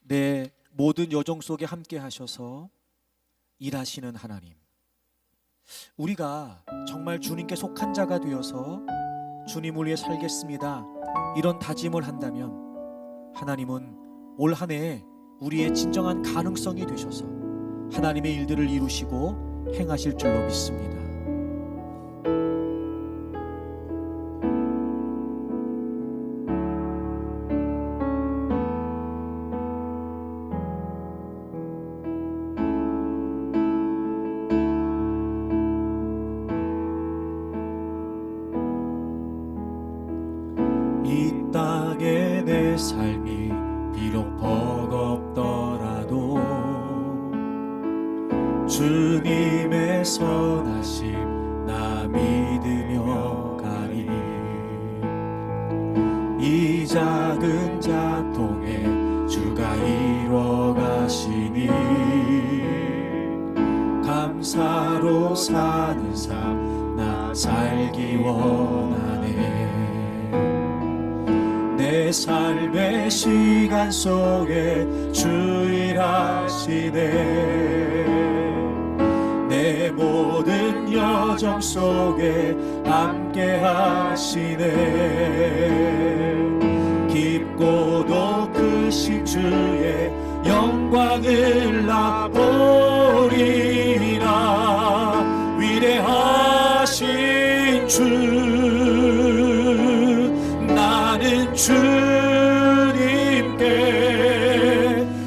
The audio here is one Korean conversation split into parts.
내 모든 여정 속에 함께 하셔서 일하시는 하나님, 우리가 정말 주님께 속한 자가 되어서 주님을 위해 살겠습니다, 이런 다짐을 한다면 하나님은 올 한 해에 우리의 진정한 가능성이 되셔서 하나님의 일들을 이루시고 행하실 줄로 믿습니다. 이 땅에 내 삶이 비록 버겁더라도 주님의 선하심 나 믿으며 가리. 이 작은 자통에 주가 이루어 가시니 감사로 사는 삶 나 살기 원하네. 내 삶의 시간 속에 주 일하시네. 내 모든 여정 속에 함께 하시네. 깊고도 크신 주의 영광을 나 보리라. 위대하신 주, 나는 주님께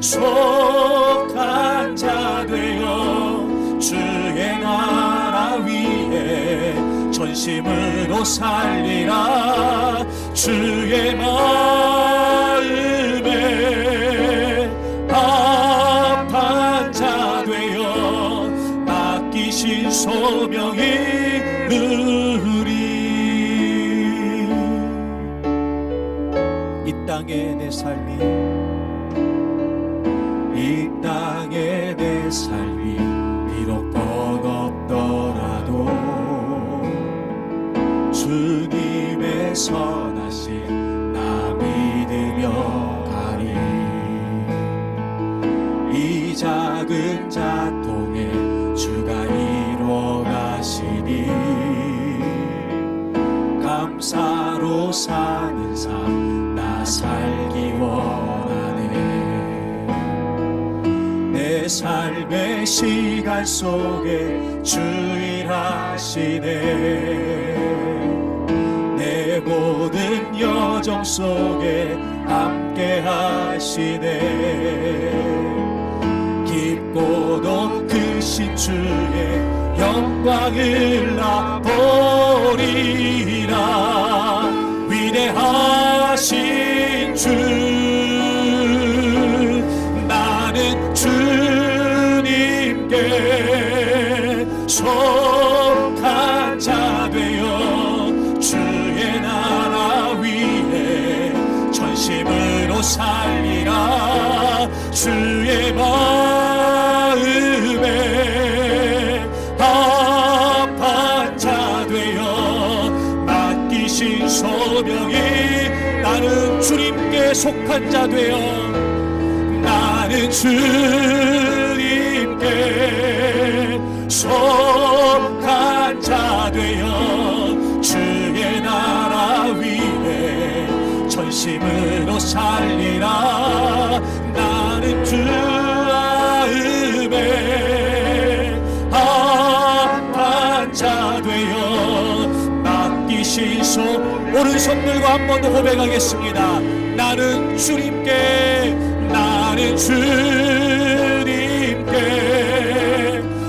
속한 자 되어 주의 나라 위에 전심으로 살리라. 주의 마음에 합한 자 되어 맡기신 소명이 이루리. 이 땅에 내 삶이, 이 땅에 내 삶이 비록 버겁더라도 주님의 선하심 나 믿으며 가리. 이 작은 자통에 주가 이루어 가시니 감사로 사는 삶 나 살기 원하네. 내 삶의 시간 속에 주 일하시네. 내 모든 여정 속에 함께 하시네. 깊고도 크신 주의 영광을 나 보리라. 위대하신 주, 나는 주님께 속한 자 되어 주의 나라 위에 전심으로 살리라. 주의 마음에 합한 자 되어 맡기신 소명이, 나는 주님께 속한 자 되어, 나는 주님께 속한 자 되어 주의 나라 위에 전심으로 살리라. 나는 주 마음에 합한 자 되어 맡기신 소. 오른손들과 한 번 더 고백하겠습니다. 나는 주님께, 나는 주님께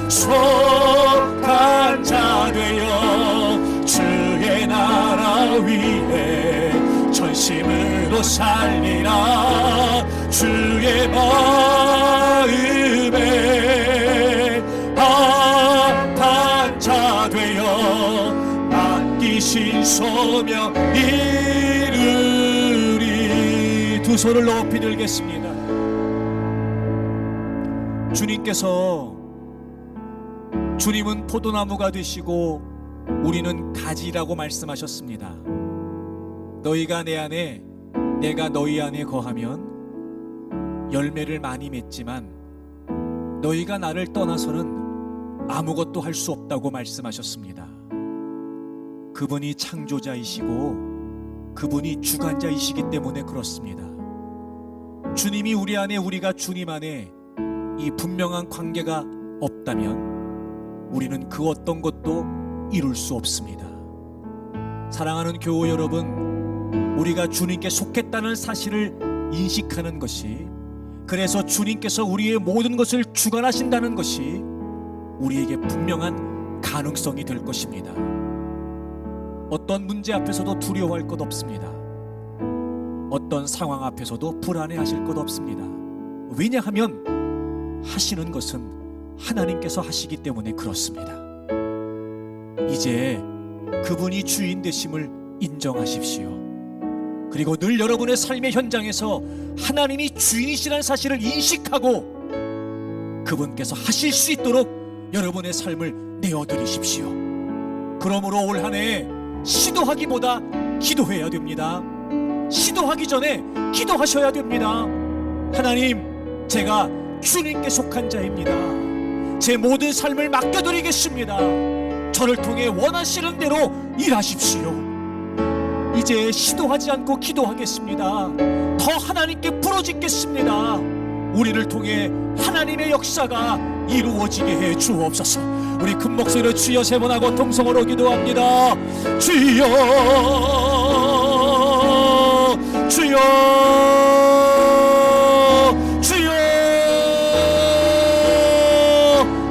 속한 자 되어 주의 나라 위에 전심으로 살리라. 주의 마음에 합한 자 되어 맡기신 소명 이루리. 두 손을 높이 들겠습니다. 주님은 포도나무가 되시고 우리는 가지라고 말씀하셨습니다. 너희가 내 안에 내가 너희 안에 거하면 열매를 많이 맺지만 너희가 나를 떠나서는 아무것도 할 수 없다고 말씀하셨습니다. 그분이 창조자이시고 그분이 주관자이시기 때문에 그렇습니다. 주님이 우리 안에, 우리가 주님 안에 이 분명한 관계가 없다면 우리는 그 어떤 것도 이룰 수 없습니다. 사랑하는 교우 여러분, 우리가 주님께 속했다는 사실을 인식하는 것이, 그래서 주님께서 우리의 모든 것을 주관하신다는 것이 우리에게 분명한 가능성이 될 것입니다. 어떤 문제 앞에서도 두려워할 것 없습니다. 어떤 상황 앞에서도 불안해하실 것 없습니다. 왜냐하면 하시는 것은 하나님께서 하시기 때문에 그렇습니다. 이제 그분이 주인 되심을 인정하십시오. 그리고 늘 여러분의 삶의 현장에서 하나님이 주인이시라는 사실을 인식하고 그분께서 하실 수 있도록 여러분의 삶을 내어드리십시오. 그러므로 올 한 해 시도하기보다 기도해야 됩니다. 시도하기 전에 기도하셔야 됩니다. 하나님, 제가 주님께 속한 자입니다. 제 모든 삶을 맡겨드리겠습니다. 저를 통해 원하시는 대로 일하십시오. 이제 시도하지 않고 기도하겠습니다. 더 하나님께 부르짖겠습니다. 우리를 통해 하나님의 역사가 이루어지게 해 주옵소서. 우리 큰 목소리로 주여 세 번 하고 통성으로 기도합니다. 주여, 주여, 주여.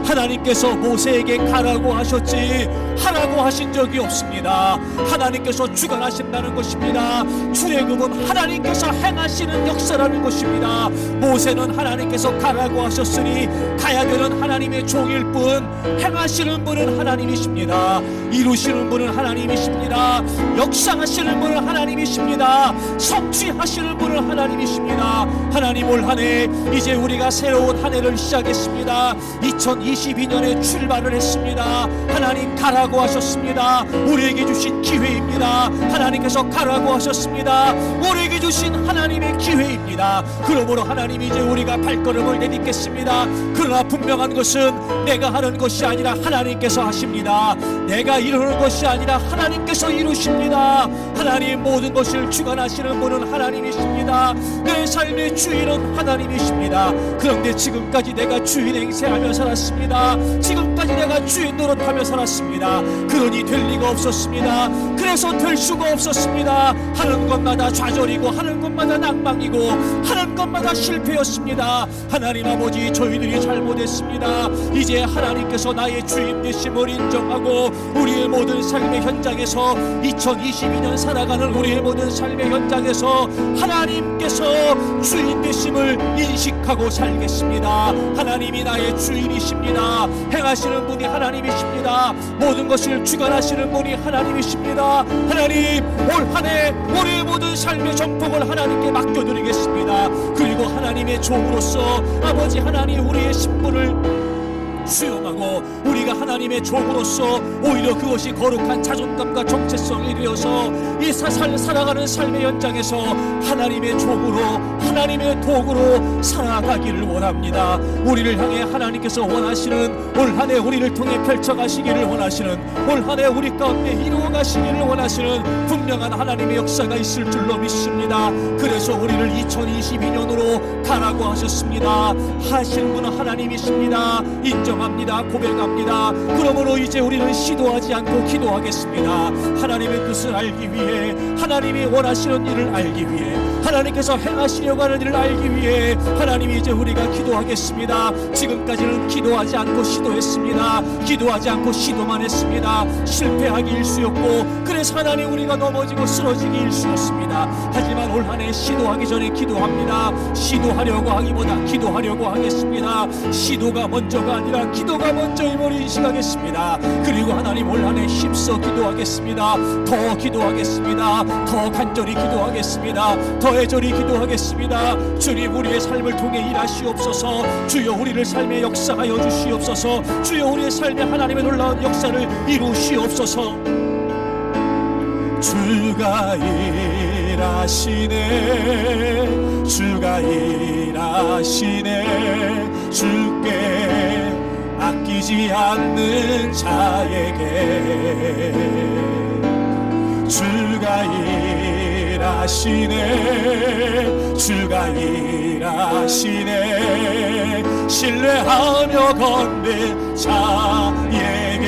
하나님께서 모세에게 가라고 하셨지 하라고 하신 적이 없습니다. 하나님께서 주관하신다는 것입니다. 출애굽은 하나님께서 행하시는 역사라는 것입니다. 모세는 하나님께서 가라고 하셨으니 가야 되는 하나님의 종일 뿐, 행하시는 분은 하나님이십니다. 이루시는 분은 하나님이십니다. 역사하시는 분은 하나님이십니다. 성취하시는 분은 하나님이십니다. 하나님, 올 한 해 이제 우리가 새로운 한 해를 시작했습니다. 2022년에 출발을 했습니다. 하나님, 가라고 하셨습니다. 우리에게 주신 기회입니다. 하나님께서 가라고 하셨습니다. 우리에게 주신 하나님의 기회입니다. 그러므로 하나님, 이제 우리가 발걸음을 내딛겠습니다. 그러나 분명한 것은 내가 하는 것이 아니라 하나님께서 하십니다. 내가 이루는 것이 아니라 하나님께서 이루십니다. 하나님, 모든 것을 주관하시는 분은 하나님이십니다. 내 삶의 주인은 하나님이십니다. 그런데 지금까지 내가 주인 행세하며 살았습니다. 지금까지 내가 주인 노릇하며 살았습니다. 그러니 될 리가 없었습니다. 그래서 될 수가 없었습니다. 하는 것마다 좌절이고 하는 것마다 낭망이고 하는 것마다 실패였습니다. 하나님 아버지, 저희들이 잘못했습니다. 이제 하나님께서 나의 주인 되심을 인정하고 우리의 모든 삶의 현장에서 2022년 살아가는 우리의 모든 삶의 현장에서 하나님께서 주인 되심을 인식하고 살겠습니다. 하나님이 나의 주인이십니다. 행하시는 분이 하나님이십니다. 모든 것을 주관하시는 분이 하나님이십니다. 하나님, 올 한 해 우리의 모든 삶의 전폭을 하나님께 맡겨드리겠습니다. 그리고 하나님의 종으로서 아버지 하나님, 우리의 신분을 수용하고 우리가 하나님의 종으로서 오히려 그것이 거룩한 자존감과 정체성이 되어서 이 살아가는 삶의 현장에서 하나님의 종으로, 하나님의 도구로 살아가기를 원합니다. 우리를 향해 하나님께서 원하시는, 올 한 해 우리를 통해 펼쳐가시기를 원하시는, 올 한 해 우리 가운데 이루어가시기를 원하시는 분명한 하나님의 역사가 있을 줄로 믿습니다. 그래서 우리를 2022년으로 가라고 하셨습니다. 하시는 분은 하나님이십니다. 인정합니다. 고백합니다. 그러므로 이제 우리는 시도하지 않고 기도하겠습니다. 하나님의 뜻을 알기 위해, 하나님이 원하시는 일을 알기 위해, 하나님께서 행하시려고 하는 일을 알기 위해 하나님이 이제 우리가 기도하겠습니다. 지금까지는 기도하지 않고 시도했습니다. 기도하지 않고 시도만 했습니다. 실패하기 일쑤였고, 그래서 하나님 우리가 넘어지고 쓰러지기 일쑤였습니다. 하지만 올 한 해 시도하기 전에 기도합니다. 시도하려고 하기보다 기도하려고 하겠습니다. 시도가 먼저가 아니라 기도가 먼저임을 인식하겠습니다. 그리고 하나님, 올 한 해 힘써 기도하겠습니다. 더 기도하겠습니다. 더 간절히 기도하겠습니다. 더 애절히 기도하겠습니다. 주님, 우리의 삶을 통해 일하시옵소서. 주여, 우리를 삶의 역사하여 주시옵소서. 주여, 우리의 삶에 하나님의 놀라운 역사를 이루시옵소서. 주가 일하시네, 주가 일하시네, 일하시네. 주께 아끼지 않는 자에게 주가 일하시네. 주가 일하시네. 신뢰하며 걷는 자에게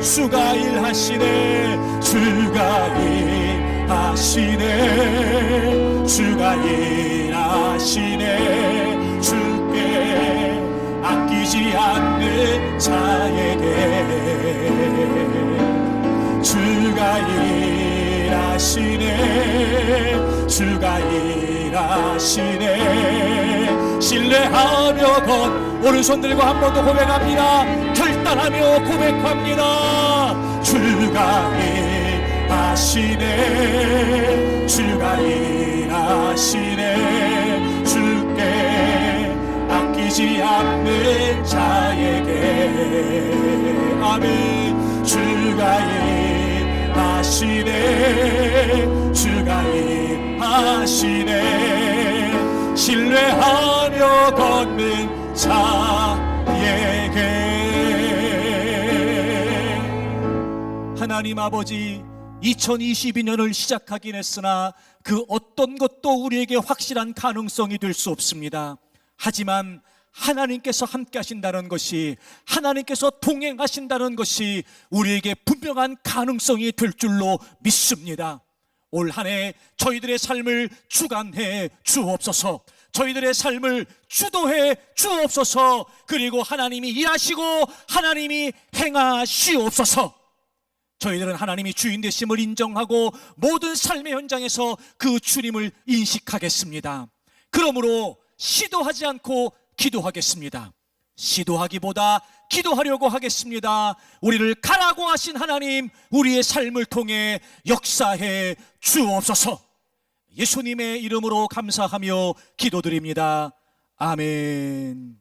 주가 일하시네. 주가 일하시네. 주가 일하시네. 주께 아끼지 않는 자에게 주가 일하시네. 주가 일하시네. 신뢰하며 건 오른손 들고 한 번 더 고백합니다. 결단하며 고백합니다. 주가 일하시네. 주가 일하시네. 주께 아끼지 않는 자에게 아멘. 주가 일하시네. 주가 일하시네. 신뢰하며 걷는 자에게. 하나님 아버지, 2022년을 시작하긴 했으나 그 어떤 것도 우리에게 확실한 가능성이 될 수 없습니다. 하지만 하나님께서 함께 하신다는 것이, 하나님께서 동행하신다는 것이 우리에게 분명한 가능성이 될 줄로 믿습니다. 올 한 해 저희들의 삶을 주관해 주옵소서. 저희들의 삶을 주도해 주옵소서. 그리고 하나님이 일하시고 하나님이 행하시옵소서. 저희들은 하나님이 주인 되심을 인정하고 모든 삶의 현장에서 그 주님을 인식하겠습니다. 그러므로 시도하지 않고 기도하겠습니다. 시도하기보다 기도하려고 하겠습니다. 우리를 가라고 하신 하나님, 우리의 삶을 통해 역사해 주옵소서. 예수님의 이름으로 감사하며 기도드립니다. 아멘.